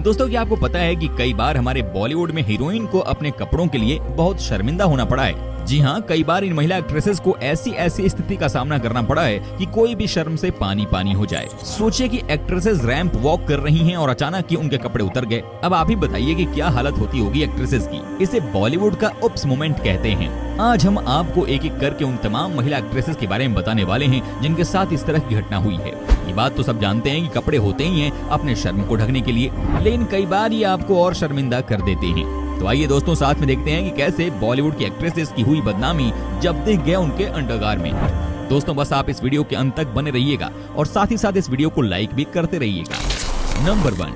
दोस्तों क्या आपको पता है कि कई बार हमारे बॉलीवुड में हीरोइन को अपने कपड़ों के लिए बहुत शर्मिंदा होना पड़ा है। जी हाँ, कई बार इन महिला एक्ट्रेसेस को ऐसी स्थिति का सामना करना पड़ा है कि कोई भी शर्म से पानी पानी हो जाए। सोचिए कि एक्ट्रेसेस रैंप वॉक कर रही हैं और अचानक ही उनके कपड़े उतर गए। अब आप ही बताइए कि क्या हालत होती होगी एक्ट्रेसेस की। इसे बॉलीवुड का उप्स मोमेंट कहते हैं। आज हम आपको एक एक करके उन तमाम महिला एक्ट्रेसेस के बारे में बताने वाले हैं जिनके साथ इस तरह की घटना हुई है। ये बात तो सब जानते हैं कि कपड़े होते ही हैं अपने शर्म को ढकने के लिए, लेकिन कई बार ये आपको और शर्मिंदा कर देते हैं। तो आइए दोस्तों साथ में देखते हैं कि कैसे बॉलीवुड की एक्ट्रेसेस की हुई बदनामी जब दिख गया उनके अंडरगारमेंट। दोस्तों बस आप इस वीडियो के अंत तक बने रहिएगा और साथ ही साथ इस वीडियो को लाइक भी करते रहिएगा। नंबर 1,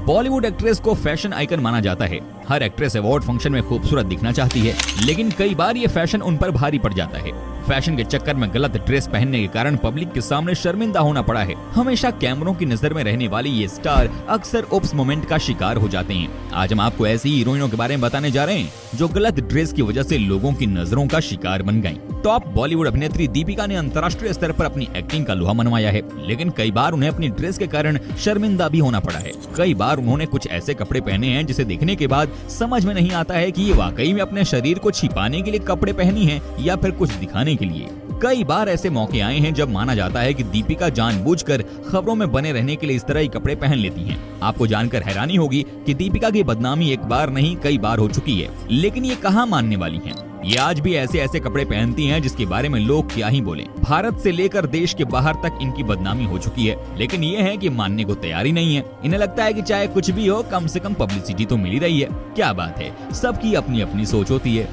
बॉलीवुड एक्ट्रेस को फैशन आइकन माना जाता है। हर एक्ट्रेस अवार्ड फंक्शन में खूबसूरत दिखना चाहती है, लेकिन कई बार ये फैशन उन पर भारी पड़ जाता है। फैशन के चक्कर में गलत ड्रेस पहनने के कारण पब्लिक के सामने शर्मिंदा होना पड़ा है। हमेशा कैमरों की नजर में रहने वाली ये स्टार अक्सर उप्स मोमेंट का शिकार हो जाते हैं। आज हम आपको ऐसी हीरोइनों के बारे में बताने जा रहे हैं जो गलत ड्रेस की वजह से लोगों की नजरों का शिकार बन गयी। टॉप बॉलीवुड अभिनेत्री दीपिका ने अंतर्राष्ट्रीय स्तर पर अपनी एक्टिंग का लोहा मनवाया है, लेकिन कई बार उन्हें अपनी ड्रेस के कारण शर्मिंदा भी होना पड़ा है। कई बार उन्होंने कुछ ऐसे कपड़े पहने हैं जिसे देखने के बाद समझ में नहीं आता है कि ये वाकई में अपने शरीर को छिपाने के लिए कपड़े पहनी है या फिर कुछ दिखाने के लिए। कई बार ऐसे मौके आए हैं जब माना जाता है कि दीपिका जानबूझकर खबरों में बने रहने के लिए इस तरह के कपड़े पहन लेती हैं। आपको जानकर हैरानी होगी कि दीपिका की बदनामी एक बार नहीं कई बार हो चुकी है, लेकिन ये कहाँ मानने वाली हैं। ये आज भी ऐसे कपड़े पहनती हैं जिसके बारे में लोग क्या ही बोले। भारत से लेकर देश के बाहर तक इनकी बदनामी हो चुकी है, लेकिन ये है कि मानने को तैयार ही नहीं है। इन्हें लगता है कि चाहे कुछ भी हो, कम से कम पब्लिसिटी तो मिल ही रही है। क्या बात है, सबकी अपनी अपनी सोच होती है।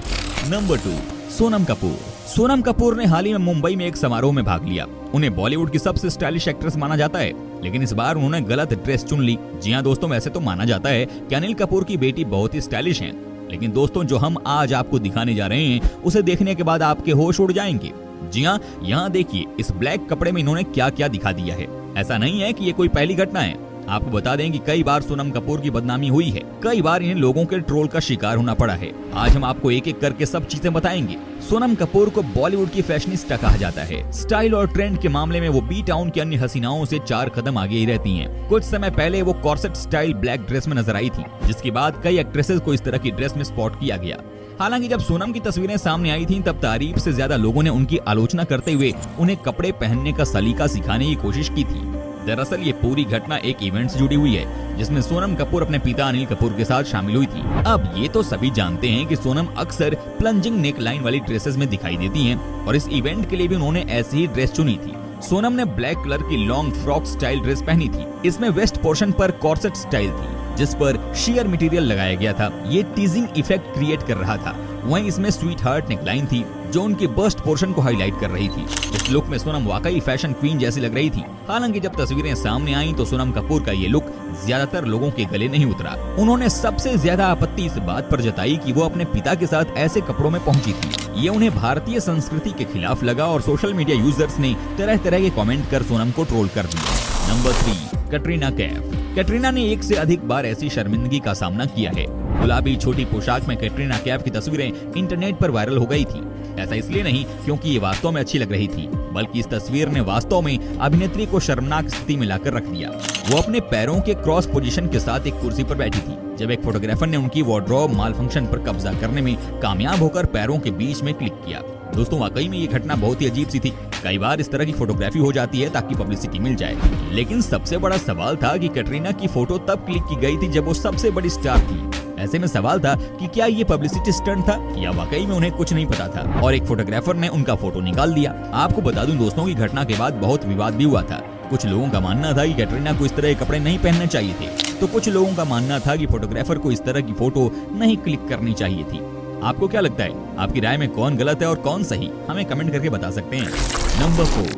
नंबर 2, सोनम कपूर। सोनम कपूर ने हाल ही में मुंबई में एक समारोह में भाग लिया। उन्हें बॉलीवुड की सबसे स्टाइलिश एक्ट्रेस माना जाता है, लेकिन इस बार उन्होंने गलत ड्रेस चुन ली। जी हाँ दोस्तों, वैसे तो माना जाता है कि अनिल कपूर की बेटी बहुत ही स्टाइलिश है, लेकिन दोस्तों जो हम आज आपको दिखाने जा रहे हैं उसे देखने के बाद आपके होश उड़ जाएंगे। जी हाँ, यहाँ देखिए इस ब्लैक कपड़े में इन्होंने क्या क्या दिखा दिया है। ऐसा नहीं है कि ये कोई पहली घटना है। आपको बता दें कि कई बार सोनम कपूर की बदनामी हुई है। कई बार इन्हें लोगों के ट्रोल का शिकार होना पड़ा है। आज हम आपको एक एक करके सब चीजें बताएंगे। सोनम कपूर को बॉलीवुड की फैशनिस्टा कहा जाता है। स्टाइल और ट्रेंड के मामले में वो बी टाउन की अन्य हसीनाओं से 4 कदम आगे ही रहती हैं। कुछ समय पहले वो कॉर्सेट स्टाइल ब्लैक ड्रेस में नजर आई थी, जिसके बाद कई एक्ट्रेसेस को इस तरह की ड्रेस में स्पॉट किया गया। हालांकि जब सोनम की तस्वीरें सामने आई थीं, तब तारीफ से ज्यादा लोगों ने उनकी आलोचना करते हुए उन्हें कपड़े पहनने का सलीका सिखाने की कोशिश की थी। दरअसल ये पूरी घटना एक इवेंट से जुड़ी हुई है, जिसमें सोनम कपूर अपने पिता अनिल कपूर के साथ शामिल हुई थी। अब ये तो सभी जानते हैं कि सोनम अक्सर प्लंजिंग नेक लाइन वाली ड्रेसेस में दिखाई देती हैं, और इस इवेंट के लिए भी उन्होंने ऐसी ही ड्रेस चुनी थी। सोनम ने ब्लैक कलर की लॉन्ग फ्रॉक स्टाइल ड्रेस पहनी थी। इसमें वेस्ट पोर्शन पर कॉर्सेट स्टाइल थी, जिस पर शेयर मटेरियल लगाया गया था। ये टीजिंग इफेक्ट क्रिएट कर रहा था। वहीं इसमें स्वीट हार्ट नेकलाइन थी, जो उनकी बस्ट पोर्शन को हाईलाइट कर रही थी। इस लुक में सोनम वाकई फैशन क्वीन जैसी लग रही थी। हालांकि जब तस्वीरें सामने आईं तो सोनम कपूर का ये लुक ज्यादातर लोगों के गले नहीं उतरा। उन्होंने सबसे ज्यादा आपत्ति इस बात पर जताई कि वो अपने पिता के साथ ऐसे कपड़ों में पहुंची थी। ये उन्हें भारतीय संस्कृति के खिलाफ लगा और सोशल मीडिया यूजर्स ने तरह तरह के कमेंट कर सोनम को ट्रोल कर दिया। नंबर 3, कैटरीना कैफ। कैटरीना ने एक से अधिक बार ऐसी शर्मिंदगी का सामना किया है। गुलाबी छोटी पोशाक में कैटरीना कैफ की तस्वीरें इंटरनेट पर वायरल हो गई थी। ऐसा इसलिए नहीं क्योंकि ये वास्तव में अच्छी लग रही थी, बल्कि इस तस्वीर ने वास्तव में अभिनेत्री को शर्मनाक स्थिति में लाकर रख दिया। वो अपने पैरों के क्रॉस पोजीशन के साथ एक कुर्सी पर बैठी थी, जब एक फोटोग्राफर ने उनकी वार्डरोब माल फंक्शन पर कब्जा करने में कामयाब होकर पैरों के बीच में क्लिक किया। दोस्तों वाकई में ये घटना बहुत ही अजीब सी थी। कई बार इस तरह की फोटोग्राफी हो जाती है ताकि पब्लिसिटी मिल जाए, लेकिन सबसे बड़ा सवाल था कि कैटरीना की फोटो तब क्लिक की गई थी जब वो सबसे बड़ी स्टार थी। ऐसे में सवाल था कि क्या ये पब्लिसिटी स्टंट था या वाकई में उन्हें कुछ नहीं पता था और एक फोटोग्राफर ने उनका फोटो निकाल दिया। आपको बता दूं दोस्तों की घटना के बाद बहुत विवाद भी हुआ था। कुछ लोगों का मानना था कि कैटरीना को इस तरह के कपड़े नहीं पहनने चाहिए थे, तो कुछ लोगों का मानना था कि फोटोग्राफर को इस तरह की फोटो नहीं क्लिक करनी चाहिए थी। आपको क्या लगता है? आपकी राय में कौन गलत है और कौन सही? हमें कमेंट करके बता सकते हैं। नंबर 4,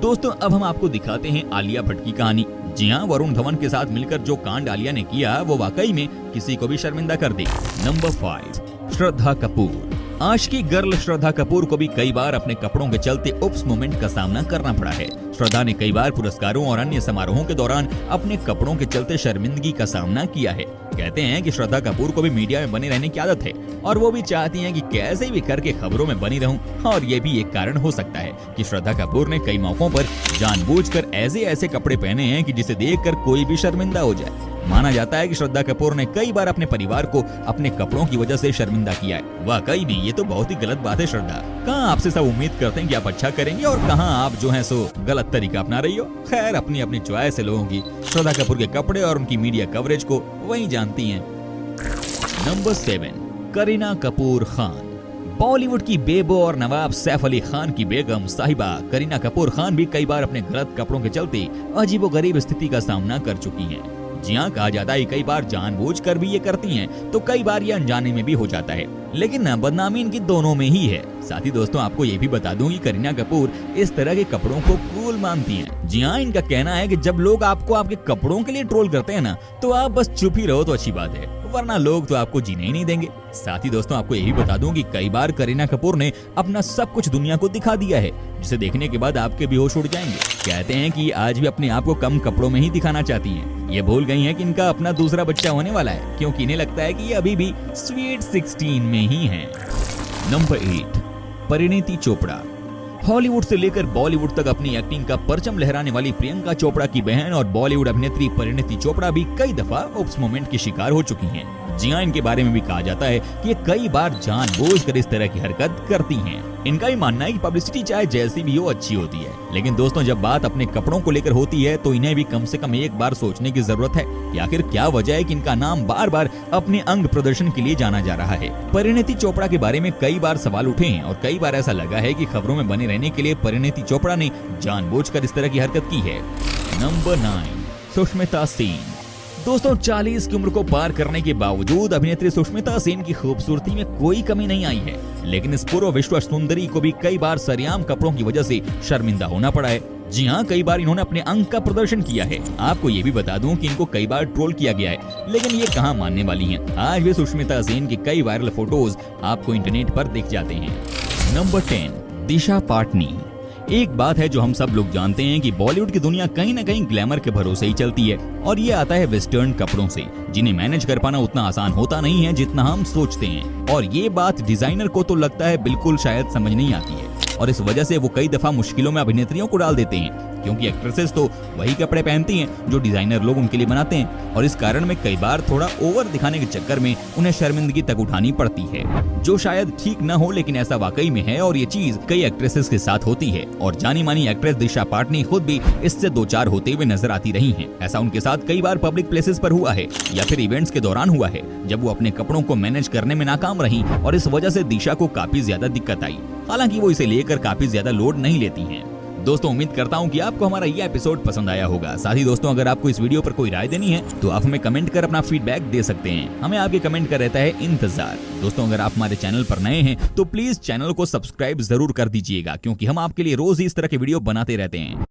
दोस्तों अब हम आपको दिखाते हैं आलिया भट्ट की कहानी। जी हाँ, वरुण धवन के साथ मिलकर जो कांड आलिया ने किया वो वाकई में किसी को भी शर्मिंदा कर दे। नंबर 5, श्रद्धा कपूर। आशिकी गर्ल श्रद्धा कपूर को भी कई बार अपने कपड़ों के चलते उप्स मोमेंट का सामना करना पड़ा है। श्रद्धा ने कई बार पुरस्कारों और अन्य समारोहों के दौरान अपने कपड़ों के चलते शर्मिंदगी का सामना किया है। कहते हैं कि श्रद्धा कपूर को भी मीडिया में बने रहने की आदत है और वो भी चाहती हैं कि कैसे भी करके खबरों में बनी रहूं, और ये भी एक कारण हो सकता है कि श्रद्धा कपूर ने कई मौकों पर जानबूझकर ऐसे कपड़े पहने हैं कि जिसे देखकर कोई भी शर्मिंदा हो जाए। माना जाता है कि श्रद्धा कपूर ने कई बार अपने परिवार को अपने कपड़ों की वजह से शर्मिंदा किया है। वाकई में ये तो बहुत ही गलत बात है श्रद्धा। कहाँ आपसे सब उम्मीद करते हैं कि आप अच्छा करेंगे और कहाँ आप जो है सो गलत तरीका अपना रही हो। खैर, अपनी अपनी चॉइस है लोगों की। श्रद्धा कपूर के कपड़े और उनकी मीडिया कवरेज को वही जानती हैं। नंबर 7, करीना कपूर खान। बॉलीवुड की बेबो और नवाब सैफ अली खान की बेगम साहिबा करीना कपूर खान भी कई बार अपने गलत कपड़ों के चलते अजीबोगरीब स्थिति का सामना कर चुकी हैं। जी हाँ, कहा जाता है कई बार जानबूझकर भी ये करती हैं, तो कई बार ये अनजाने में भी हो जाता है, लेकिन बदनामी इनकी दोनों में ही है। साथ ही दोस्तों, आपको ये भी बता दूं कि करीना कपूर इस तरह के कपड़ों को कूल मानती हैं। जी हाँ, इनका कहना है कि जब लोग आपको आपके कपड़ों के लिए ट्रोल करते हैं ना, तो आप बस चुप ही रहो तो अच्छी बात है, वरना लोग तो आपको जीने ही नहीं देंगे। साथ ही दोस्तों, आपको यही बता दूं कि कई बार करीना कपूर ने अपना सब कुछ दुनिया को दिखा दिया है, जिसे देखने के बाद आपके भी होश उड़ जाएंगे। कहते हैं कि आज भी अपने आप को कम कपड़ों में ही दिखाना चाहती हैं। ये भूल गई हैं कि इनका अपना दूसरा बच्चा होने वाला है, क्योंकि इन्हें लगता है कि ये अभी भी स्वीट 16 में ही हैं। नंबर 8, परिणीति चोपड़ा। हॉलीवुड से लेकर बॉलीवुड तक अपनी एक्टिंग का परचम लहराने वाली प्रियंका चोपड़ा की बहन और बॉलीवुड अभिनेत्री परिणीति चोपड़ा भी कई दफा उप्स मोमेंट की शिकार हो चुकी हैं। जी हाँ, इनके बारे में भी कहा जाता है कि ये कई बार जानबूझकर इस तरह की हरकत करती हैं। इनका ही मानना है कि पब्लिसिटी चाहे जैसी भी हो अच्छी होती है, लेकिन दोस्तों जब बात अपने कपड़ों को लेकर होती है तो इन्हें भी कम से कम एक बार सोचने की जरूरत है कि आखिर क्या वजह है कि इनका नाम बार बार अपने अंग प्रदर्शन के लिए जाना जा रहा है। परिणीति चोपड़ा के बारे में कई बार सवाल उठे हैं और कई बार ऐसा लगा है कि खबरों में बने रहने के लिए परिणीति चोपड़ा ने जानबूझकर इस तरह की हरकत की है। नंबर 9, सुष्मिता सेन। दोस्तों, 40 की उम्र को पार करने के बावजूद अभिनेत्री सुष्मिता सेन की खूबसूरती में कोई कमी नहीं आई है, लेकिन इस पूर्व विश्व सुंदरी को भी कई बार सरेआम कपड़ों की वजह से शर्मिंदा होना पड़ा है। जी हाँ, कई बार इन्होंने अपने अंग का प्रदर्शन किया है। आपको ये भी बता दूं कि इनको कई बार ट्रोल किया गया है, लेकिन ये कहाँ मानने वाली हैं। आज भी सुष्मिता सेन के कई वायरल फोटोज आपको इंटरनेट पर दिख जाते हैं। नंबर 10, दिशा पाटनी। एक बात है जो हम सब लोग जानते हैं कि बॉलीवुड की दुनिया कहीं न कहीं ग्लैमर के भरोसे ही चलती है, और ये आता है वेस्टर्न कपड़ों से, जिन्हें मैनेज कर पाना उतना आसान होता नहीं है जितना हम सोचते हैं। और ये बात डिजाइनर को तो लगता है बिल्कुल शायद समझ नहीं आती है, और इस वजह से वो कई दफा मुश्किलों में अभिनेत्रियों को डाल देते हैं, क्योंकि एक्ट्रेसेस तो वही कपड़े पहनती हैं जो डिजाइनर लोग उनके लिए बनाते हैं, और इस कारण में कई बार थोड़ा ओवर दिखाने के चक्कर में उन्हें शर्मिंदगी तक उठानी पड़ती है, जो शायद ठीक न हो, लेकिन ऐसा वाकई में है और ये चीज कई एक्ट्रेसेस के साथ होती है। और जानी मानी एक्ट्रेस दिशा पाटनी खुद भी इससे दो चार होते हुए नजर आती रही हैं। ऐसा उनके साथ कई बार पब्लिक प्लेसेस पर हुआ है या फिर इवेंट्स के दौरान हुआ है, जब वो अपने कपड़ों को मैनेज करने में नाकाम रही, और इस वजह से दिशा को काफी ज्यादा दिक्कत आई। हालांकि वो इसे लेकर काफी ज्यादा लोड नहीं लेती हैं। दोस्तों, उम्मीद करता हूं कि आपको हमारा ये एपिसोड पसंद आया होगा। साथ ही दोस्तों, अगर आपको इस वीडियो पर कोई राय देनी है तो आप हमें कमेंट कर अपना फीडबैक दे सकते हैं। हमें आपके कमेंट का रहता है इंतजार। दोस्तों, अगर आप हमारे चैनल पर नए हैं तो प्लीज चैनल को सब्सक्राइब जरूर कर दीजिएगा, क्योंकि हम आपके लिए रोज ही इस तरह के वीडियो बनाते रहते हैं।